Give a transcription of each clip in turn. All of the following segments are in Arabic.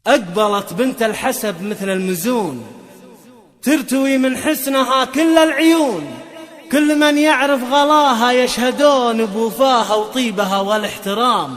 أقبلت بنت الحسب مثل المزون، ترتوي من حسنها كل العيون، كل من يعرف غلاها يشهدون بوفاها وطيبها والاحترام.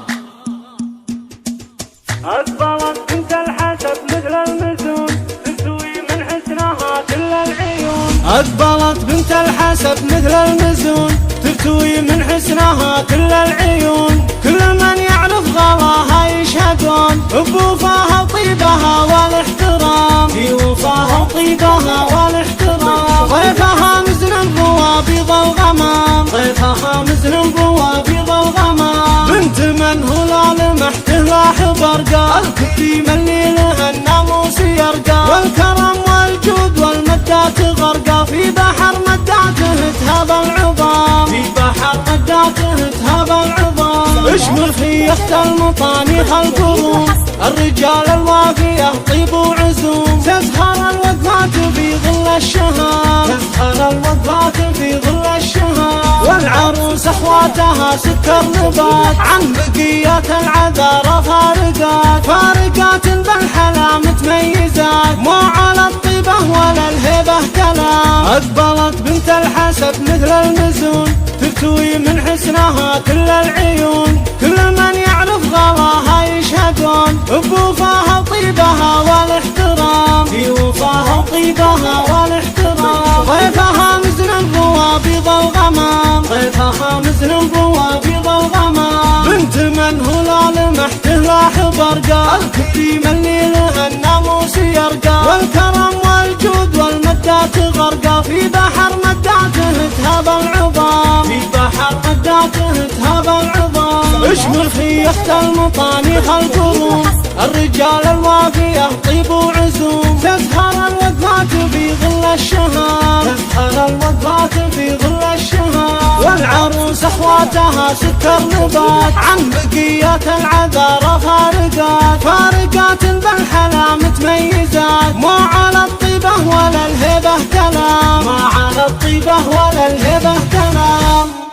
أقبلت بنت الحسب مثل المزون، ترتوي من حسنها كل العيون. أقبلت بنت الحسب مثل المزون، ترتوي من حسنها كل العيون، كل من يعرف غلاها يشهدون بوفاها وطيبها والاحترام، في وفاها وطيبها والاحترام. ضيفها مزن بوابيض الغمام، ضيفها مزن بوابيض الغمام. بنت من هلال محته لاح برقا، الكريم اللي له الناموس يرقى، والكرم والجود والمدات غرقا، في بحر مداته تهاب العظام، في بحر مداته تهاب العظام. اشمر خيخة المطانيخ القرون، الرجال الوافية طيب وعزوم، تزهر الوقفات في ظل الشهام، تزهر الوقفات في ظل الشهام. والعروس اخواتها سكر نبات، عن بقيات العذارى فارقات، فارقات بالحلا متميزات، مو على الطيبة ولا الهبة كلام. أقبلت بنت الحسب مثل المزون، ترتوي من حسنها كل العيون، كل من يعرف غلاها يشهدون بوفاها وطيبها والاحترام، في وفاها وطيبها والاحترام. ضيفها مزن بوابيض الغمام، ضيفها مزن بوابيض الغمام. بنت من هلال محته لاح برقا، الكريم اللي له الناموس يرقى، والكرم والجود والمدات غرقا، في بحر مداته تهاب العظام، في بحر مداته تهاب العظام. اشمر خيخة المطانيخ القرون، الرجال الوافية طيب وعزوم، تزهر الوقفات في ظل الشهام، تزهر الوقفات في ظل الشهام. والعروس اخواتها سكر نبات، عن بقيات العذارى فارقات، فارقات بالحلا متميزات، مو على الطيبة ولا الهبة كلام، ما على الطيبة ولا الهبة كلام.